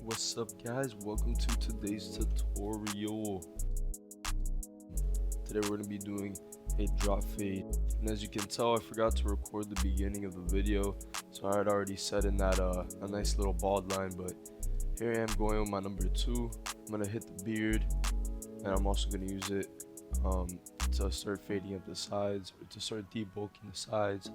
What's up guys, welcome to today's tutorial. Today we're going to be doing a drop fade, and as you can tell I forgot to record the beginning of the video, so I had already set in that a nice little bald line, but here I am going with my number 2. I'm going to hit the beard, and I'm also going to use it to start fading up the sides, or to start debulking the sides.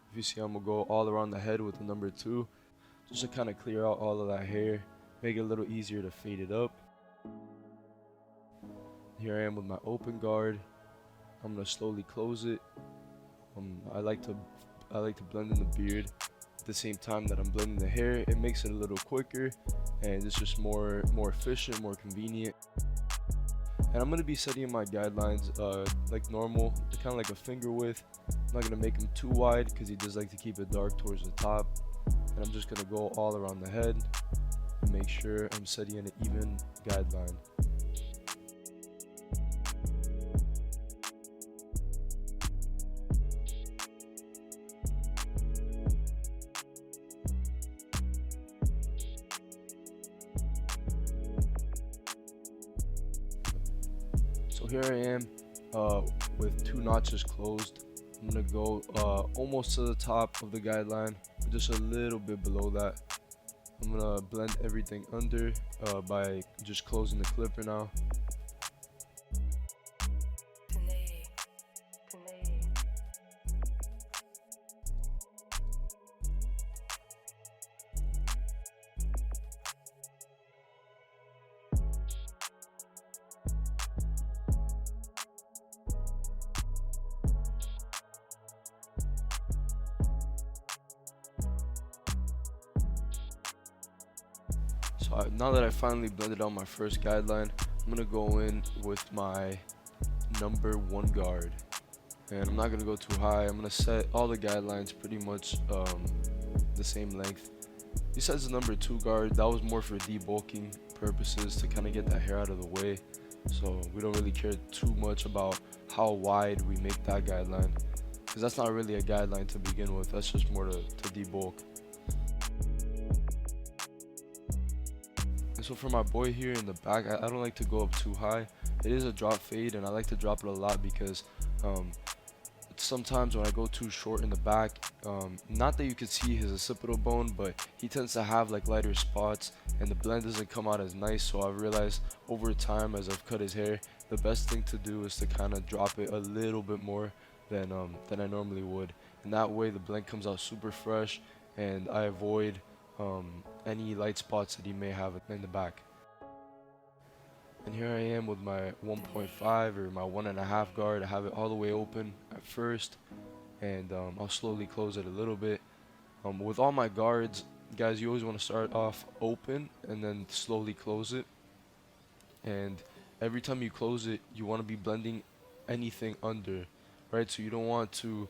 If you see, I'm going to go all around the head with the number 2, just to kind of clear out all of that hair, make it a little easier to fade it up. Here I am with my open guard. I'm going to slowly close it. I like to blend in the beard at the same time that I'm blending the hair. It makes it a little quicker, and it's just more efficient, more convenient. And I'm going to be setting my guidelines like normal, kind of like a finger width. I'm not going to make them too wide because he does like to keep it dark towards the top. And I'm just going to go all around the head and make sure I'm setting an even guideline. So here I am with 2 notches closed. I'm going to go almost to the top of the guideline, just a little bit below that. I'm going to blend everything under by just closing the clipper now. So now that I finally blended out my first guideline, I'm going to go in with my number 1 guard. And I'm not going to go too high. I'm going to set all the guidelines pretty much the same length. Besides the number 2 guard, that was more for debulking purposes, to kind of get that hair out of the way. So we don't really care too much about how wide we make that guideline, because that's not really a guideline to begin with. That's just more to debulk. So for my boy here in the back, I don't like to go up too high. It is a drop fade, and I like to drop it a lot because sometimes when I go too short in the back, not that you can see his occipital bone, but he tends to have like lighter spots and the blend doesn't come out as nice. So I've realized over time, as I've cut his hair, the best thing to do is to kind of drop it a little bit more than I normally would, and that way the blend comes out super fresh and I avoid any light spots that he may have in the back. And here I am with my 1.5 or my 1.5 guard. I have it all the way open at first, and I'll slowly close it a little bit. With all my guards, guys, you always want to start off open and then slowly close it. And every time you close it, you want to be blending anything under, right? So you don't want to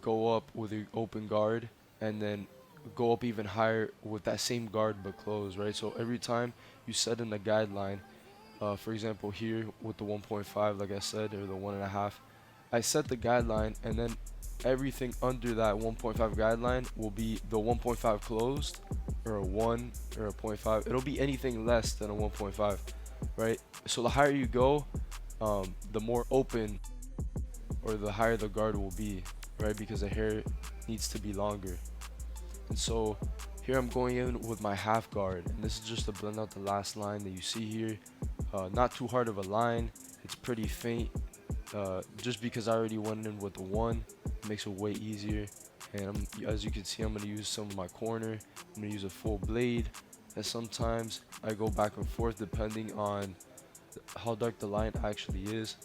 go up with your open guard and then go up even higher with that same guard but close, right? So every time you set in a guideline, for example here with the 1.5, like I said, or the 1.5, I set the guideline, and then everything under that 1.5 guideline will be the 1.5 closed, or a 1 or a 0.5. It'll be anything less than a 1.5, right? So the higher you go, the more open or the higher the guard will be, right? Because the hair needs to be longer. And so here I'm going in with my half guard, and this is just to blend out the last line that you see here. Not too hard of a line, it's pretty faint, just because I already went in with the 1, it makes it way easier. And as you can see, I'm going to use some of my corner. I'm going to use a full blade, and sometimes I go back and forth depending on how dark the line actually is.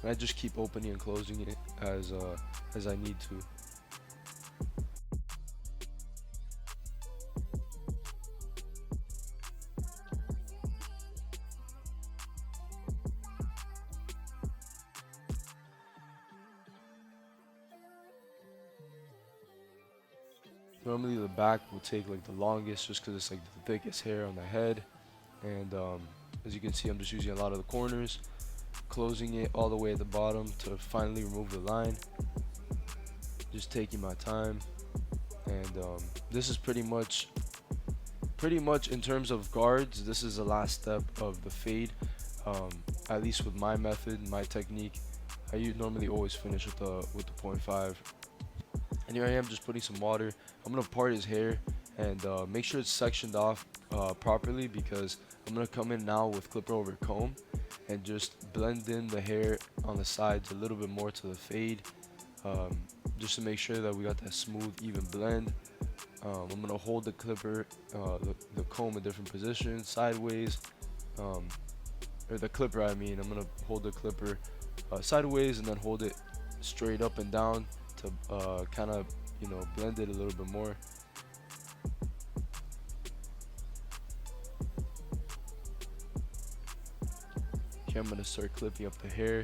And I just keep opening and closing it as I need to. Normally the back will take like the longest, just because it's like the thickest hair on the head. And as you can see, I'm just using a lot of the corners. closing it all the way at the bottom to finally remove the line. Just taking my time, and this is pretty much in terms of guards, this is the last step of the fade. At least with my method, my technique, I normally always finish with the 0.5. And here I am just putting some water. I'm gonna part his hair and make sure it's sectioned off properly, because I'm gonna come in now with clipper over comb and just blend in the hair on the sides a little bit more to the fade, just to make sure that we got that smooth, even blend. I'm gonna hold the clipper, the comb in different positions, sideways, or the clipper. I'm gonna hold the clipper sideways and then hold it straight up and down to kind of, blend it a little bit more. Here I'm gonna start clipping up the hair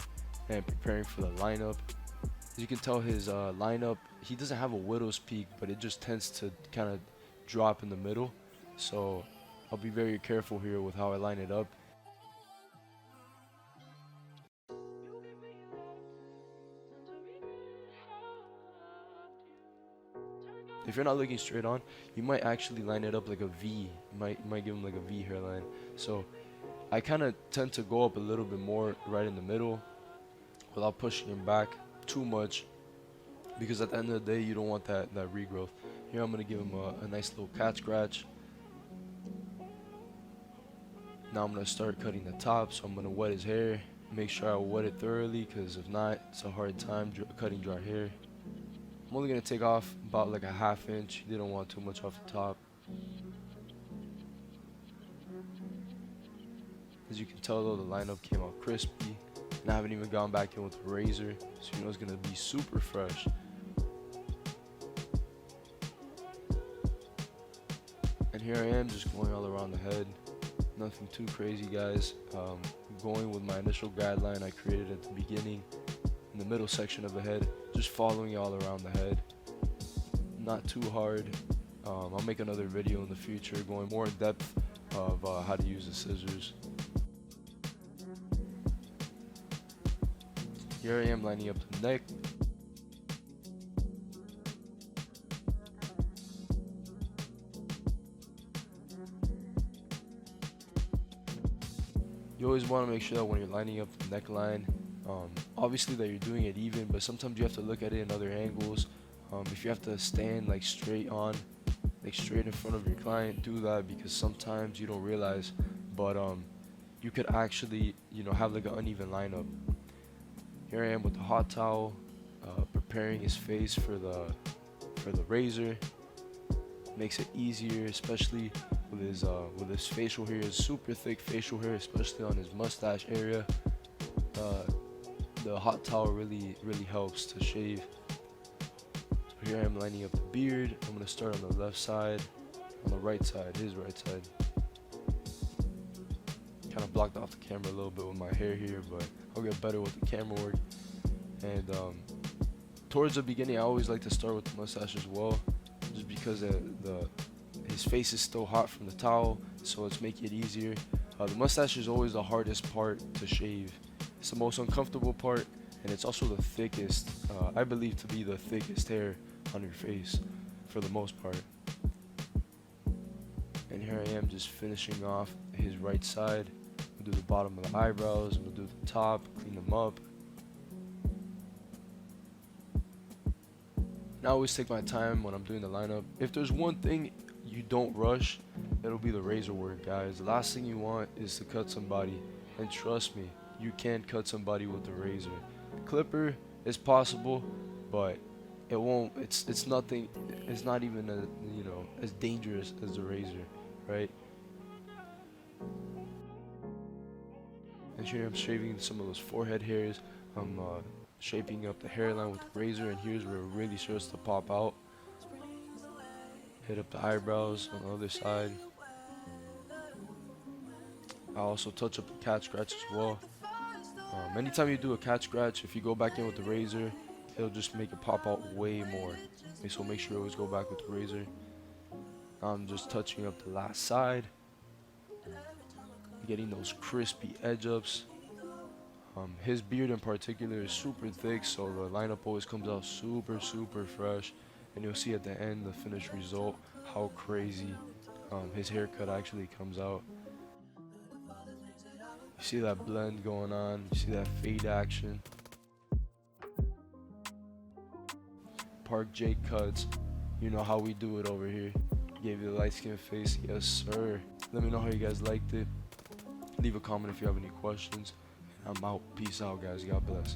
and preparing for the lineup. As you can tell, his lineup, he doesn't have a widow's peak, but it just tends to kind of drop in the middle. So I'll be very careful here with how I line it up. If you're not looking straight on, you might actually line it up like a V. You might give him like a V hairline. So I kind of tend to go up a little bit more right in the middle without pushing him back too much, because at the end of the day, you don't want that regrowth. Here I'm going to give him a nice little cat scratch. Now I'm going to start cutting the top, so I'm going to wet his hair. Make sure I wet it thoroughly, because if not, it's a hard time cutting dry hair. I'm only going to take off about like a ½ inch. You didn't want too much off the top. As you can tell though, the lineup came out crispy, and I haven't even gone back in with a razor, so you know it's going to be super fresh. And here I am just going all around the head. Nothing too crazy, guys. Going with my initial guideline I created at the beginning, in the middle section of the head, just following all around the head. Not too hard. I'll make another video in the future going more in depth of how to use the scissors. Here I am lining up the neck. You always want to make sure that when you're lining up the neckline, obviously that you're doing it even, but sometimes you have to look at it in other angles. If you have to stand like straight on, like straight in front of your client, do that, because sometimes you don't realize, but you could actually, have like an uneven lineup. Here I am with the hot towel, preparing his face for the razor. Makes it easier, especially with his facial hair. His super thick facial hair, especially on his mustache area. The hot towel really helps to shave. So here I am lining up the beard. I'm gonna start on the left side, on the right side, his right side. Kind of blocked off the camera a little bit with my hair here, but I'll get better with the camera work. And towards the beginning, I always like to start with the mustache as well, just because his face is still hot from the towel, so it's making it easier. The mustache is always the hardest part to shave. It's the most uncomfortable part, and it's also the thickest, I believe to be the thickest hair on your face for the most part. And here I am just finishing off his right side. We'll do the bottom of the eyebrows, we'll do the top, clean them up. And I always take my time when I'm doing the lineup. If there's one thing you don't rush, it'll be the razor work, guys. The last thing you want is to cut somebody, and trust me, you can cut somebody with the razor. Clipper is possible, but it won't. It's nothing. It's not even as dangerous as the razor, right? And here I'm shaving some of those forehead hairs. I'm shaping up the hairline with the razor, and here's where it really starts to pop out. Hit up the eyebrows on the other side. I also touch up the cat scratch as well. Anytime you do a cat scratch, if you go back in with the razor, it'll just make it pop out way more. Okay, so make sure you always go back with the razor. I'm just touching up the last side, getting those crispy edge ups. His beard in particular is super thick, so the lineup always comes out super fresh. And you'll see at the end, the finished result, how crazy his haircut actually comes out. You see that blend going on, you see that fade action. Park J cuts, you know how we do it over here. Gave you the light skin face, yes sir. Let me know how you guys liked it. Leave a comment if you have any questions. I'm out. Peace out, guys. God bless.